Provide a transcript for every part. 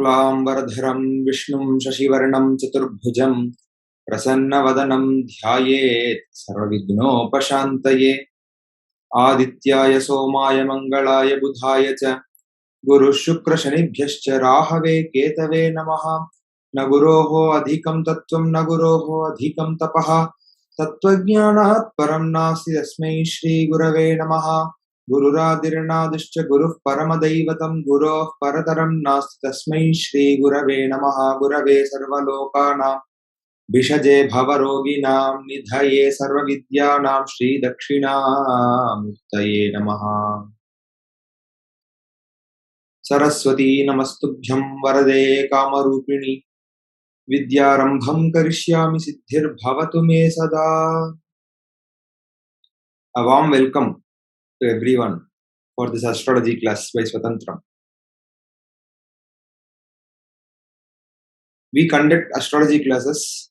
शुक्लांबरधरं विष्णुं शशिवर्णं चतुर्भुजं प्रसन्नवदनं ध्यायेत् सर्वविघ्नोपशान्तये। आदित्याय सोमाय मंगलाय बुधाय च गुरुः शुक्रशनिभ्यश्च राहवे केतवे नमः। न गुरोः अधिकं तत्त्वं न गुरोः अधिकं तपः तत्त्वज्ञानात् परं नास्ति तस्मै श्रीगुरवे नमः। गुरुरादिर्नादिश्च गुरुः परमदैवतं गुरोः परतरं नास्ति तस्मै श्रीगुरवे नमः। गुरवे सर्वलोकानां विषजे भवरोगिणां निधये सर्वविद्यानां श्रीदक्षिणामूर्तये नमः। सरस्वती नमस्तुभ्यं वरदे कामरूपिणि विद्यारंभं करिष्यामि सिद्धिर्भवतु मे सदा। A warm welcome to everyone for this astrology class by Swatantram. We conduct astrology classes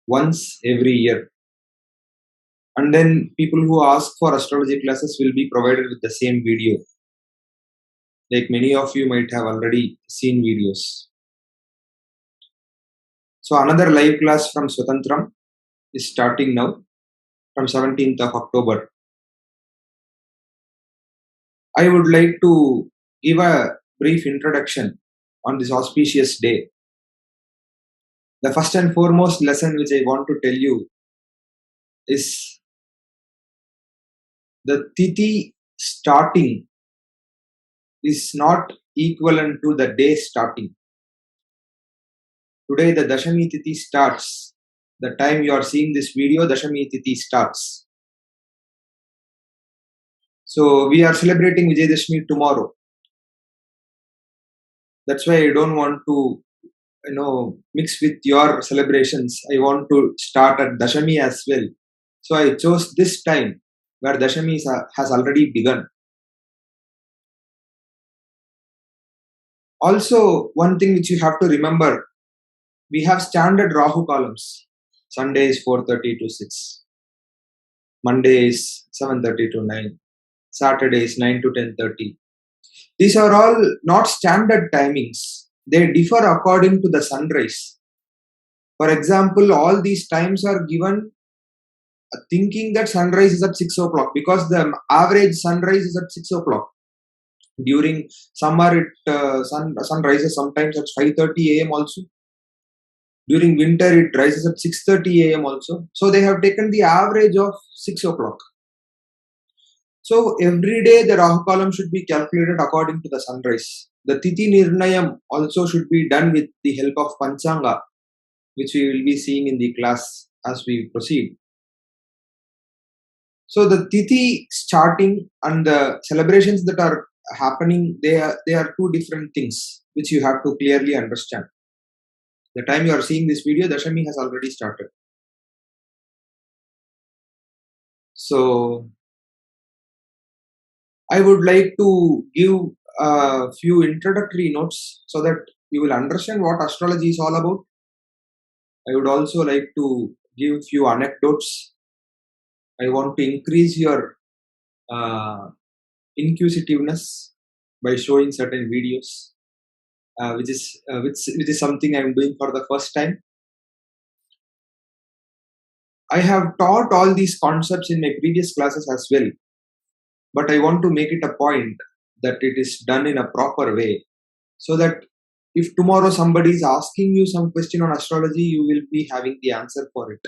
once every year, and then people who ask for astrology classes will be provided with the same video. Like many of you might have already seen videos. So another live class from Swatantram is starting now from 17th of October. I would like to give a brief introduction on this auspicious day. The first and foremost lesson which I want to tell you is the Tithi starting is not equivalent to the day starting. Today the Dashami Tithi starts. The time you are seeing this video, Dashami Tithi starts. So we are celebrating Vijayadashmi tomorrow. That's why I don't want to mix with your celebrations. I want to start at Dashami as well. So I chose this time where Dashami has already begun. Also, one thing which you have to remember, we have standard Rahu columns. Sunday is 4:30 to 6. Monday is 7:30 to 9. Saturday is 9 to 10:30. These are all not standard timings. They differ according to the sunrise. For example, all these times are given thinking that sunrise is at 6 o'clock because the average sunrise is at 6 o'clock. During summer, sun rises sometimes at 5:30 a.m. also. During winter, it rises at 6:30 a.m. also. So they have taken the average of 6 o'clock. So every day the Rahu column should be calculated according to the sunrise. The Tithi Nirnayam also should be done with the help of Panchanga, which we will be seeing in the class as we proceed. So the Tithi starting and the celebrations that are happening, they are two different things which you have to clearly understand. The time you are seeing this video, Dashami has already started. So I would like to give a few introductory notes so that you will understand what astrology is all about. I would also like to give few anecdotes. I want to increase your inquisitiveness by showing certain videos, which is something I am doing for the first time. I have taught all these concepts in my previous classes as well, but I want to make it a point that it is done in a proper way, so that if tomorrow somebody is asking you some question on astrology, you will be having the answer for it.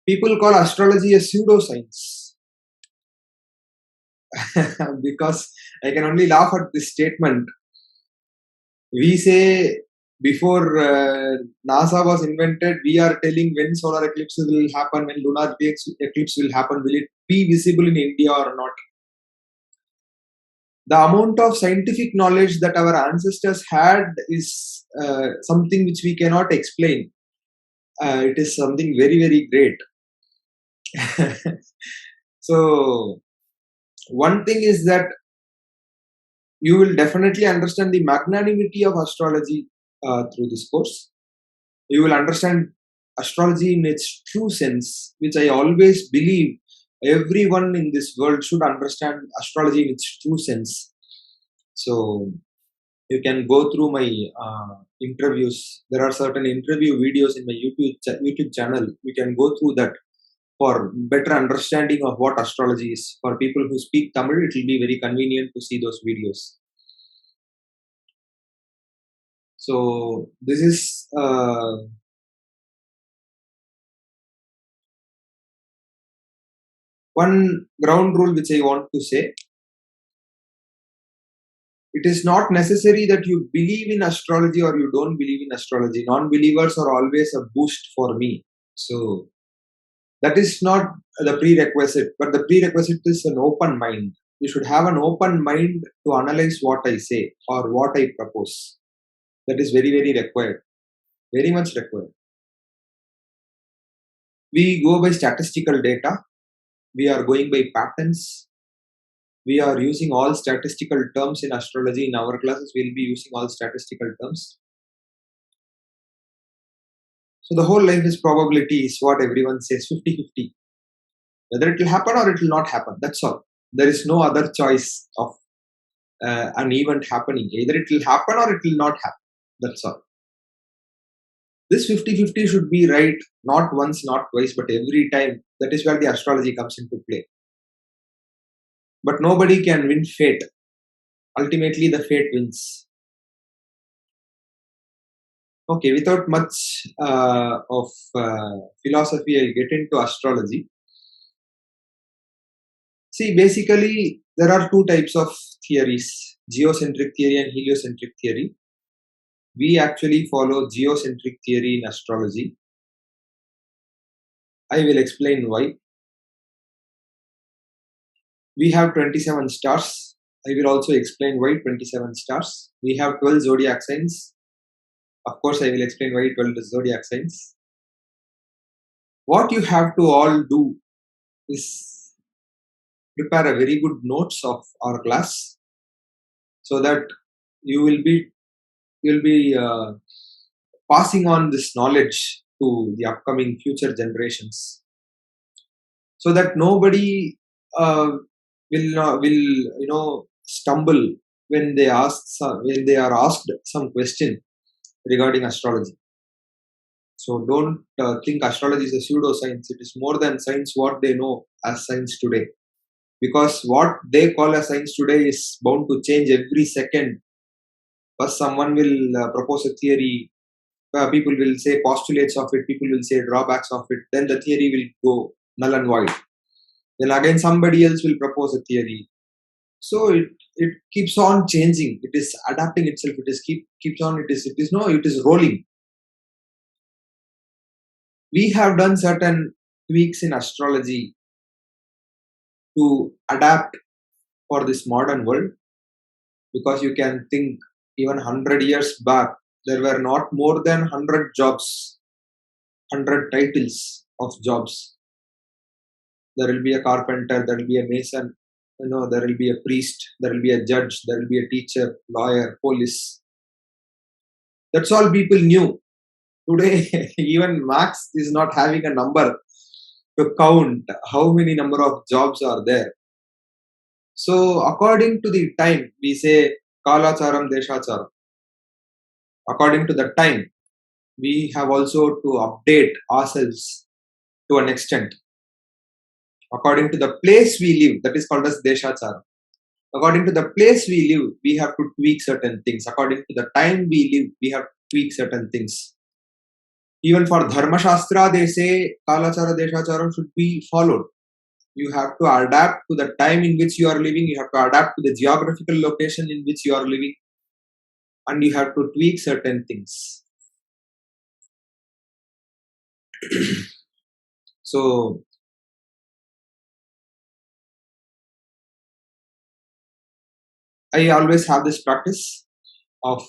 People call astrology a pseudoscience because I can only laugh at this statement. We say before NASA was invented, we are telling when solar eclipse will happen, when lunar eclipse will happen, will it be visible in India or not? The amount of scientific knowledge that our ancestors had is something which we cannot explain. It is something very, very great. So one thing is that you will definitely understand the magnanimity of astrology through this course. You will understand astrology in its true sense, which I always believe everyone in this world should understand astrology in its true sense. So You can go through my interviews. There are certain interview videos in my YouTube channel. You can go through that for better understanding of what astrology is. For people who speak Tamil, it will be very convenient to see those videos. So this is one ground rule which I want to say. It is not necessary that you believe in astrology or you don't believe in astrology. Non-believers are always a boost for me. So that is not the prerequisite, but the prerequisite is an open mind. You should have an open mind to analyze what I say or what I propose. That is very, very required. Very much required. We go by statistical data. We are going by patterns. We are using all statistical terms in astrology. In our classes, we'll be using all statistical terms. So the whole life is probability is what everyone says, 50-50. Whether it will happen or it will not happen. That's all. There is no other choice of an event happening. Either it will happen or it will not happen. That's all. This 50-50 should be right, not once, not twice, but every time. That is where the astrology comes into play. But nobody can win fate. Ultimately, the fate wins. Okay, without much of philosophy, I'll get into astrology. See, basically, there are two types of theories, geocentric theory and heliocentric theory. We actually follow geocentric theory in astrology. I will explain why. We have 27 stars. I will also explain why 27 stars. We have 12 zodiac signs. Of course, I will explain why 12 zodiac signs. What you have to all do is prepare a very good notes of our class so that you'll be passing on this knowledge to the upcoming future generations, so that nobody will stumble when they are asked some question regarding astrology. So don't think astrology is a pseudoscience. It is more than science what they know as science today, because what they call as science today is bound to change every second. First someone will propose a theory, people will say postulates of it, people will say drawbacks of it, then the theory will go null and void. Then again somebody else will propose a theory. So it keeps on changing. It is adapting itself. It is rolling. We have done certain tweaks in astrology to adapt for this modern world, because you can think even 100 years back, there were not more than 100 jobs, 100 titles of jobs. There will be a carpenter, there will be a mason, there will be a priest, there will be a judge, there will be a teacher, lawyer, police. That's all people knew. Today, even Max is not having a number to count how many number of jobs are there. So according to the time, we say Kalacharam Deshacharam. According to the time, we have also to update ourselves to an extent. According to the place we live, that is called as Deshacharam. According to the place we live, we have to tweak certain things. According to the time we live, we have to tweak certain things. Even for Dharma Shastra, they say Kalachara Deshacharam should be followed. You have to adapt to the time in which you are living. You have to adapt to the geographical location in which you are living. And you have to tweak certain things. So, I always have this practice of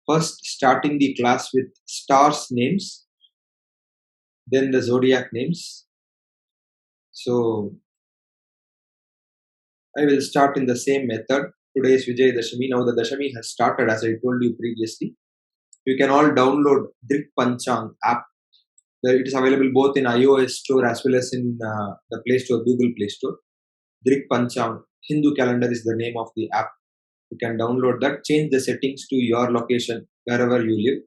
first starting the class with stars names, then the zodiac names. So I will start in the same method. Today is Vijay Dashami. Now the Dashami has started, as I told you previously. You can all download Drik Panchang app. It is available both in iOS store as well as in the Play Store, Google Play Store. Drik Panchang Hindu calendar is the name of the app. You can download that, change the settings to your location wherever you live,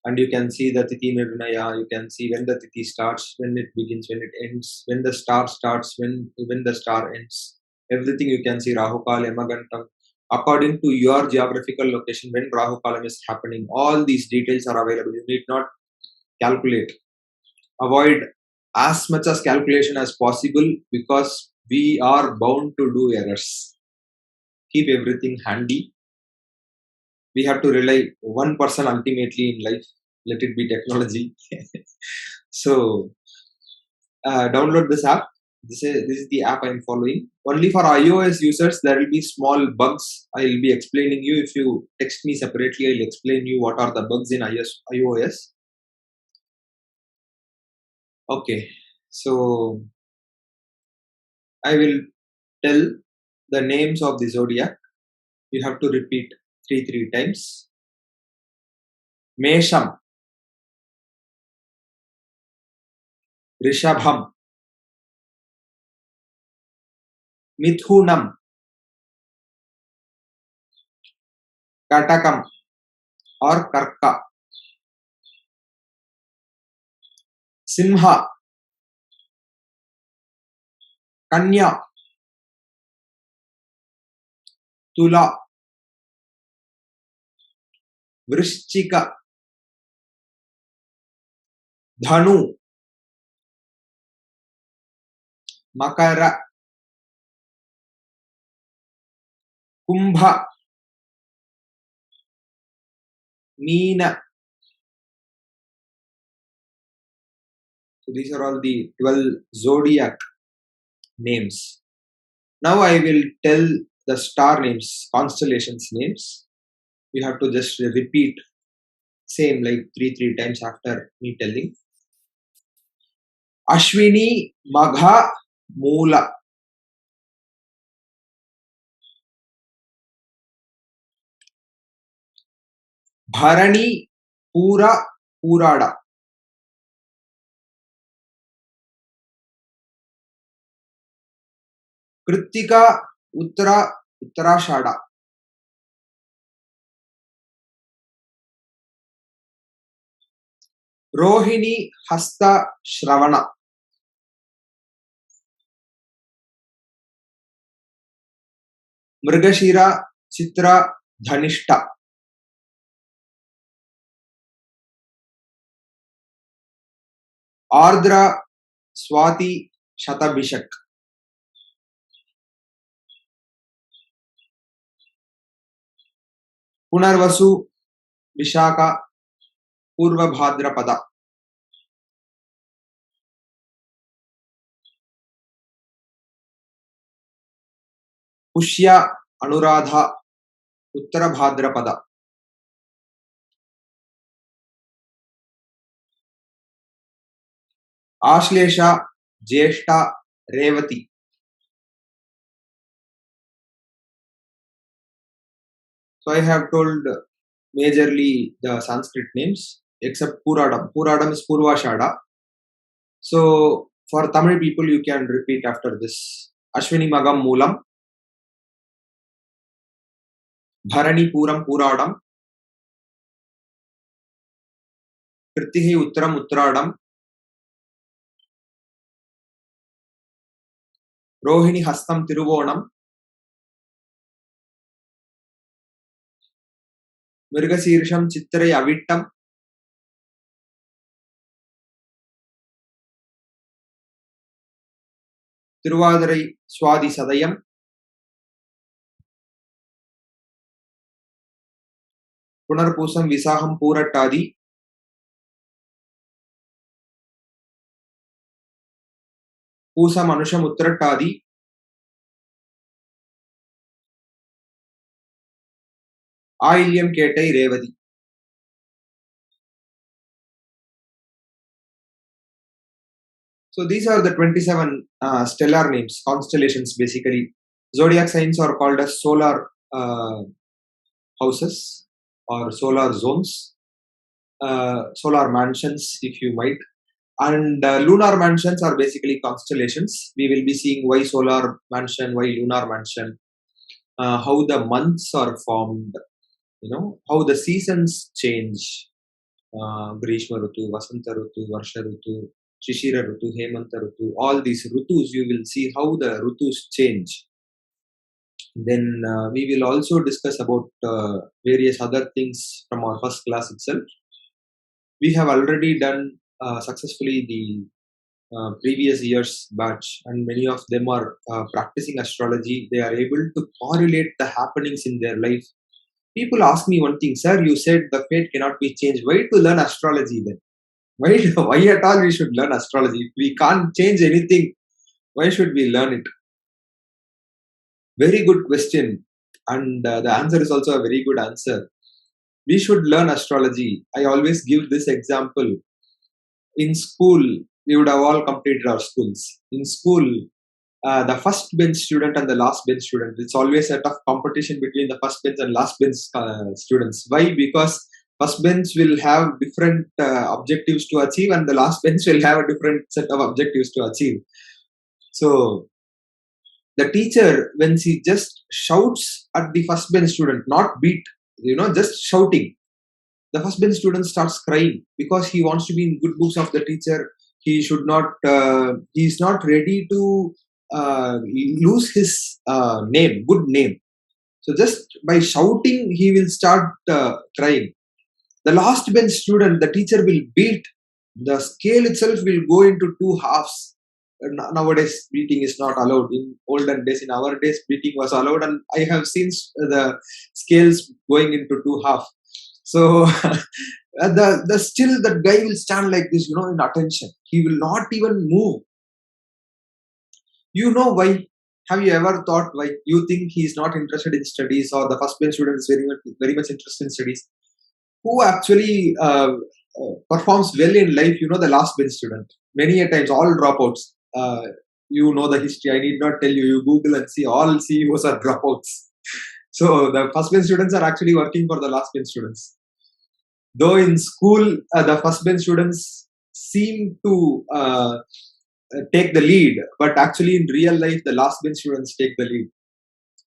and you can see the Tithi Nirnaya. You can see when the Tithi starts, when it begins, when it ends, when the star starts, when the star ends. Everything you can see, Rahu Kal, Yamagantam, according to your geographical location, when Rahu Kalam is happening. All these details are available. You need not calculate. Avoid as much as calculation as possible, because we are bound to do errors. Keep everything handy. We have to rely one person ultimately in life. Let it be technology. So download this app. This is the app I'm following. Only for iOS users, there will be small bugs. I will be explaining you. If you text me separately, I'll explain you what are the bugs in iOS. Okay, so I will tell the names of the zodiac. You have to repeat three times. Mesham, Rishabham, Mithunam, Katakam or Karka, Simha, Kanya, Tula, Vrishchika, Dhanu, Makara, Kumbha, Meena. So these are all the 12 zodiac names. Now I will tell the star names, constellations names. You have to just repeat same like three times after me telling. Ashwini, Magha, Moola. Bharani, Pura, Purada. Kritika, Uttara, Uttarashada. Rohini, Hasta, Shravana. Mrigashira, Chitra, Dhanishta. Ardra, Swati, Shatabhishak. Punarvasu, Vishaka, Purva Bhadrapada. Pushya, Anuradha, Uttara Bhadrapada. Ashlesha, Jeshta, Revati. So I have told majorly the Sanskrit names except Puradam. Puradam is Purvashada. So for Tamil people, you can repeat after this. Ashwini Magam Moolam, Bharani Puram Puradam, Kritihi Uttaram Uttaradam, Rohini Hastam Tiruvonam, Mirgasirsham Chitrai Avittam, Tiruvadarai Swadi Sadayam, Punarpusam Visaham Purattadi, Pusam Anusham Uttarattadi, Ailyam Ketai Revadi. So these are the 27 stellar names, constellations basically. Zodiac signs are called as solar houses or solar zones, solar mansions if you might. And lunar mansions are basically constellations. We will be seeing why solar mansion, why lunar mansion. how the months are formed, how the seasons change. Grishma Rutu, Vasanta Rutu, Varsha Rutu, Shishira Rutu, Hemanta Rutu, all these Rutus, you will see how the Rutus change. Then we will also discuss about various other things from our first class itself. We have already done successfully the previous year's batch, and many of them are practicing astrology. They are able to correlate the happenings in their life. People ask me one thing, sir, you said the fate cannot be changed. Why to learn astrology then? Why at all we should learn astrology? If we can't change anything, why should we learn it? Very good question. And the answer is also a very good answer. We should learn astrology. I always give this example. In school, we would have all completed our schools. In school, the first bench student and the last bench student, it's always a tough competition between the first bench and last bench students. Why? Because first bench will have different objectives to achieve, and the last bench will have a different set of objectives to achieve. So the teacher, when she just shouts at the first bench student, not beat, just shouting, the first bench student starts crying because he wants to be in good books of the teacher. He should not, he is not ready to lose his good name. So just by shouting, he will start crying. The last bench student, the teacher will beat. The scale itself will go into two halves. Nowadays, beating is not allowed. In olden days, in our days, beating was allowed, and I have seen the scales going into two halves. So the still that guy will stand like this, in attention. He will not even move. You know why? Have you ever thought why? You think he is not interested in studies, or the first bench student is very much interested in studies? Who actually performs well in life? The last bench student. Many a times, all dropouts. You know the history. I need not tell you. You Google and see. All CEOs are dropouts. So the first bench students are actually working for the last bench students. Though in school, the first bench students seem to take the lead, but actually in real life, the last bench students take the lead.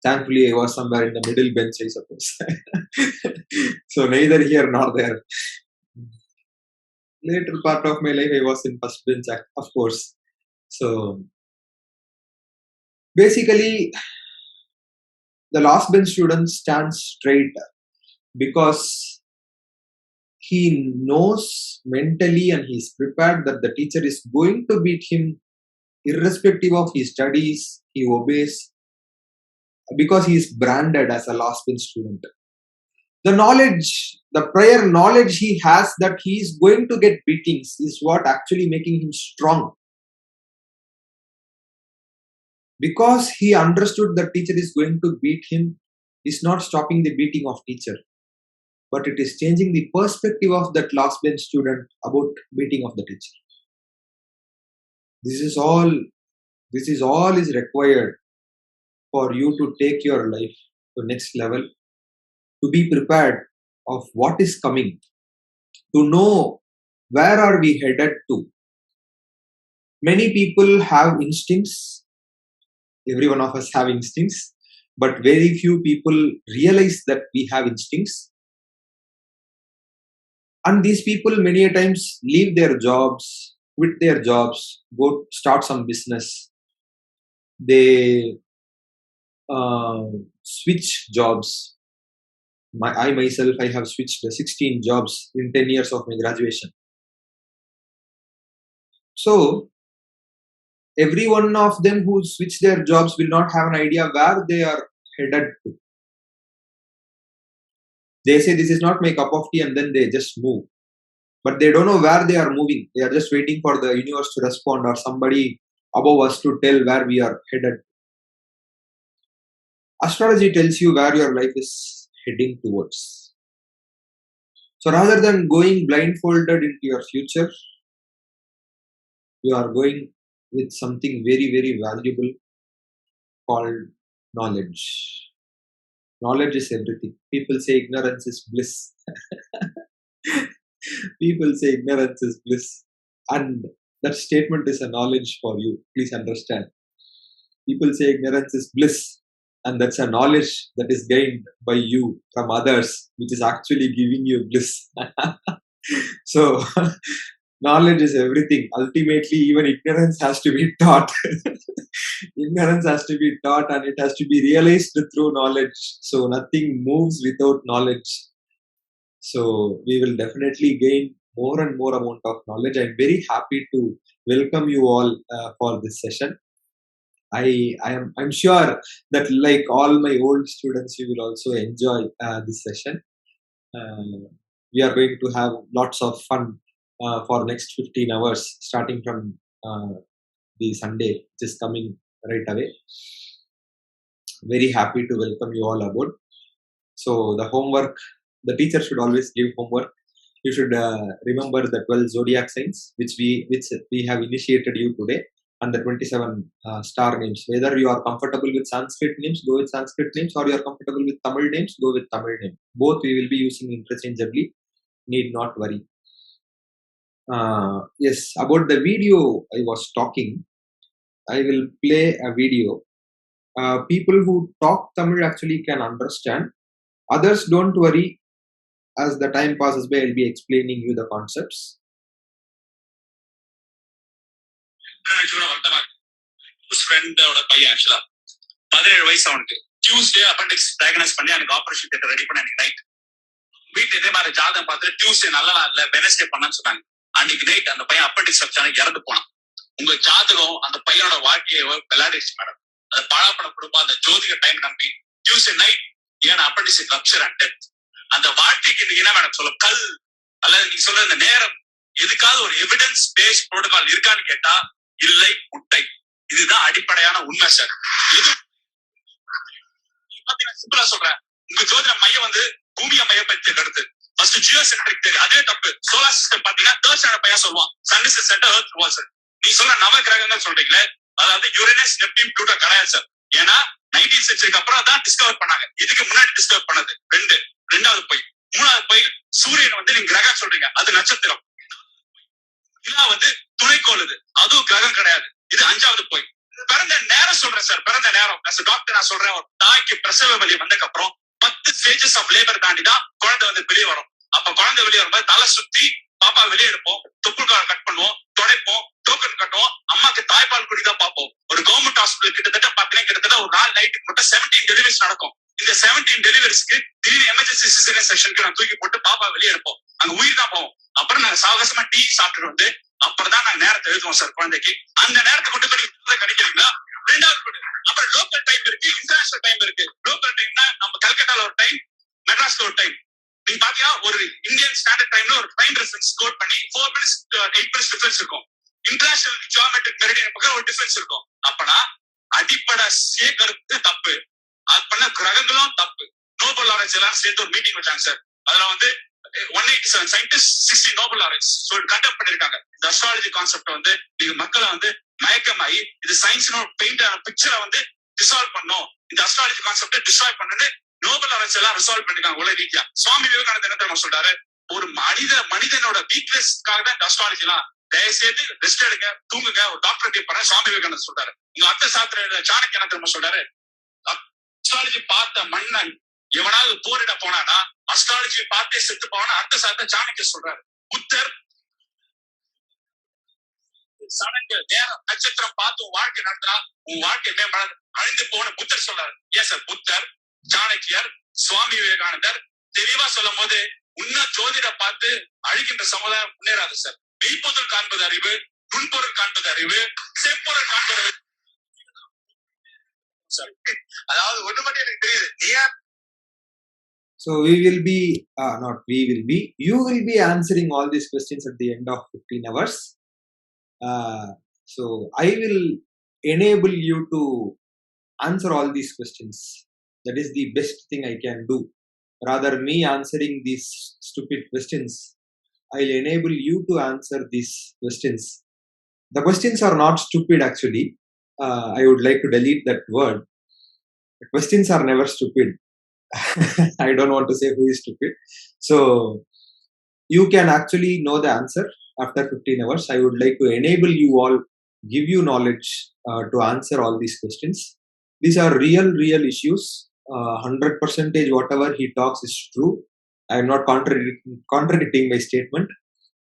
Thankfully, I was somewhere in the middle bench, I suppose. So neither here nor there. Later part of my life, I was in first bench, of course. So basically, the last bench student stands straight because he knows mentally and he's prepared that the teacher is going to beat him irrespective of his studies. He obeys because he is branded as a last bench student. The knowledge, the prior knowledge he has that he is going to get beatings is what actually making him strong. Because he understood that teacher is going to beat him, is not stopping the beating of teacher, but it is changing the perspective of that last bench student about beating of the teacher. This is all is required for you to take your life to next level, to be prepared of what is coming, to know where are we headed to. Many people have instincts. Every one of us have instincts, but very few people realize that we have instincts. And these people many a times leave their jobs, quit their jobs, go start some business. They switch jobs. I myself, I have switched 16 jobs in 10 years of my graduation. So every one of them who switch their jobs will not have an idea where they are headed to. They say this is not my cup of tea and then they just move. But they don't know where they are moving. They are just waiting for the universe to respond or somebody above us to tell where we are headed. Astrology tells you where your life is heading towards. So rather than going blindfolded into your future, you are going with something very, very valuable called knowledge. Knowledge is everything. People say ignorance is bliss. People say ignorance is bliss. And that statement is a knowledge for you. Please understand. People say ignorance is bliss. and that's a knowledge that is gained by you from others, which is actually giving you bliss. So knowledge is everything. Ultimately, even ignorance has to be taught. Ignorance has to be taught, and it has to be realized through knowledge. So nothing moves without knowledge. So we will definitely gain more and more amount of knowledge. I'm very happy to welcome you all for this session. I'm sure that, like all my old students, you will also enjoy this session. We are going to have lots of fun for next 15 hours, starting from the Sunday, which is coming right away. Very happy to welcome you all aboard. So the homework, the teacher should always give homework. You should remember the 12 zodiac signs, which we have initiated you today, and the 27 star names. Whether you are comfortable with Sanskrit names, go with Sanskrit names, or you are comfortable with Tamil names, go with Tamil name. Both we will be using interchangeably. Need not worry. Yes, about the video I was talking, I will play a video. People who talk Tamil actually can understand. Others, don't worry. As the time passes by, I'll be explaining you the concepts. ஃப்ரெண்டோட பையன் ஆக்சுவலா 17 வயசு அவனுக்கு. Tuesday appendix diagnose பண்ணி எனக்கு operation theatre ready பண்ண night. வீட்டுல இதே மாதிரி ஜாதகம் பார்த்துட்டு டியூஸ்டே நல்லா இல்ல வெனஸ்டே பண்ணான்னு சொன்னாங்க. அன்னைக்கு நைட் அந்த பையன் அப்பெண்டிக்ஸ் ரப்சர் இறந்து போனான். உங்க ஜாதகம் அந்த பையனோட வாழ்க்கையை விளையாடிச்சு மேடம். அது பழாப்பட குடும்பம் அந்த ஜோதிக டைம் நம்பி டியூஸ்டே நைட் ஏன்னா அப்பெண்டிக்ஸ் ரப்சர் அண்ட் டெத். அந்த வாழ்க்கைக்கு நீங்க என்ன மேடம் சொல்ல கல் அல்லது நீங்க சொல்ற இந்த நேரம் எதுக்காவது ஒரு எவிடன்ஸ் பேஸ்ட் புரோட்டோகால் இருக்கான்னு கேட்டா இல்லை, முட்டை. இதுதான் அடிப்படையான உண்மை சார். சிம்பிளா சொல்றேன், உங்க ஜோதிட மையம் வந்து பூமியை மையப்படுத்திய கருத்து. ஃபர்ஸ்ட் ஜியோ சென்ட்ரிக் தெரியும், அதே தப்பு. சோலார் சிஸ்டம் பாத்தீங்கன்னா தேர்ட் ஸ்டாண்டர்ட் பையன் சொல்லுவான் சன் இஸ் சென்டர் எர்த் வால் சார். நீ சொல்ற நவ கிரகங்கள் சொல்றீங்களே, அதாவது யுரேனஸ் நெப்டியூன் ப்ளூட்டோ கிடையாது சார். ஏன்னா 19th சென்ச்சுரிக்கு அப்புறம் தான் டிஸ்கவர் பண்ணாங்க. இதுக்கு முன்னாடி டிஸ்கவர் பண்ணது ரெண்டாவது போய். மூணாவது போய் சூரியன் வந்து நீங்க கிரகம் சொல்றீங்க, அது நட்சத்திரம். நிலா வந்து துணைக்கோள், அதுவும் கிரகம் கிடையாது. இது 5வது போய். பிறந்த நேரம் சொல்றேன் சார். பிறந்த நேரம் டாக்டர் நான் சொல்றேன், ஒரு தாய்க்கு பிரசவ வலி வந்ததுக்கு அப்புறம் 10 ஸ்டேஜஸ் ஆஃப் லேபர் தாண்டி தான் குழந்தை வந்து வெளியே வரும். அப்ப குழந்தை வெளியே வரும்போது தலை சுத்தி பாப்பா வெளியே எடுப்போம், தொப்புள்கார கட் பண்ணுவோம், துடைப்போம், டோக்கன் கட்டுவோம், அம்மாக்கு தாய்ப்பால் குடிதான் பார்ப்போம். ஒரு கவர்மெண்ட் ஹாஸ்பிட்டல் கிட்டத்தட்ட பார்த்தீங்கன்னா கிட்டத்தட்ட ஒரு நாள் நைட்டுக்கு மட்டும் 17 டெலிவரிஸ் நடக்கும். இந்த 17 டெலிவரிஸ்க்கு திடீர்னு எமர்ஜென்சி சிசேரியன் செக்ஷனுக்கு நான் தூக்கி போட்டு பாப்பா வெளியே எடுப்போம். அங்க உயிர் தான் போவோம். அப்புறம் நாங்க சாவகாசமா டீ சாப்பிட்டு வந்து அப்புறம் தான் நாங்க நேரத்தை எழுதுவோம் சார் குழந்தைக்கு. அந்த நேரத்தை கொண்டு போய் கிடைக்கிறீங்களா? 2வது. அப்புறம் லோக்கல் டைம் இருக்கு, இன்டர்நேஷனல் டைம் இருக்கு. லோக்கல் டைம்னா நம்ம கல்கட்டால ஒரு டைம், மெட்ராஸ்ல ஒரு டைம். நீங்க பாத்தீங்கன்னா ஒரு இந்தியன் ஸ்டாண்டர்ட் டைம்ல ஒரு டைம் டிஃபரன்ஸ் கோட் பண்ணி 4 minutes 8 minutes டிஃபரன்ஸ் இருக்கும். இன்டர்நேஷனல் ஜியோமெட்ரிக் மெரிடியன் பக்கம் ஒரு டிஃபரன்ஸ் இருக்கும். அப்பனா அடிப்படை கருத்து தப்பு. அது பண்ண கிரகங்களும் தப்பு. நோபல் லாரன்ஸ் எல்லாம் சேர்ந்து ஒரு மீட்டிங் வச்சாங்க சார். அதுல வந்து 187 சயின்டிஸ்ட் 60 நோபல் லாரன்ஸ் கண்டக்ட் பண்ணிருக்காங்க. இந்த அஸ்ட்ராலஜி கான்செப்ட் வந்து நீங்க மக்களை வந்து மயக்கமாயி இது சயின்ஸ் பெயிண்ட் ஆன பிக்சரை வந்து டிசால்வ் பண்ணும், இந்த அஸ்ட்ராலஜி கான்செப்டை டிஸ்ட்ராய் பண்ணு நோபல் லாரன்ஸ் எல்லாம் ரிசால்வ் பண்ணிருக்காங்க உலக ரீதியா. சுவாமி விவேகானந்தர் என்ன தெரியுமா சொல்றாரு, ஒரு மனிதனோட வீக்னஸ்க்காக தான் அஸ்ட்ராலஜி எல்லாம். தயவுசெய்து ரெஸ்ட் எடுங்க, தூங்குங்க, ஒரு டாக்டர் கேட்பாரு. சுவாமி விவேகானந்தர் சொல்றாரு. உங்க அர்த்த சாஸ்திர சாணக்கிய என்ன தெரியுமா சொல்றாரு, அஸ்ட்ராலஜி பார்த்த மன்னன் எவனாவது போரிட போனானா அஸ்ட்ராலஜி பார்த்தே செத்து போவானா அர்த்த சாஸ்திர சாணக்கிய சொல்றாரு. புத்தர் சடங்கு நேரம் நட்சத்திரம் பார்த்து உன் வாழ்க்கை நடத்தினா உன் வாழ்க்கை மேம்படாது, அழிந்து போன புத்தர் சொல்றாரு. ஏன் சார் புத்தர், சாணக்கியர், சுவாமி விவேகானந்தர் தெளிவா சொல்லும் போது உன்ன ஜோதிட பார்த்து அழிக்கின்ற சமுதாயம் முன்னேறாது சார். மெய்ப்பொருள் காண்பது அறிவு, நுண்பொருள் காண்பது அறிவு, செம்பொருள் காண்பது அறிவு. அதாவது ஒண்ணு மட்டும் எனக்கு தெரியுது. So you will be answering all these questions at the end of 15 hours. So I will enable you to answer all these questions. That is the best thing I can do. Rather me answering these stupid questions, I'll enable you to answer these questions. The questions are not stupid actually. I would like to delete that word. The questions are never stupid. I don't want to say who is stupid. So you can actually know the answer after 15 hours. I would like to enable you all, give you knowledge to answer all these questions. These are real issues. 100% whatever he talks is true. I am not contradicting my statement,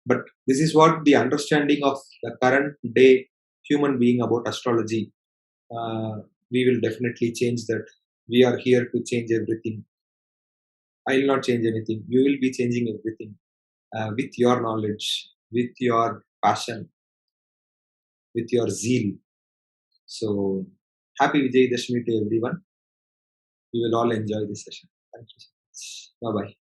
but this is what the understanding of the current day human being about astrology. We will definitely change that. We are here to change everything. I will not change anything. You will be changing everything with your knowledge, with your passion, with your zeal. So, happy Vijayadashmi to everyone. We will all enjoy this session. Thank you so much. Bye bye.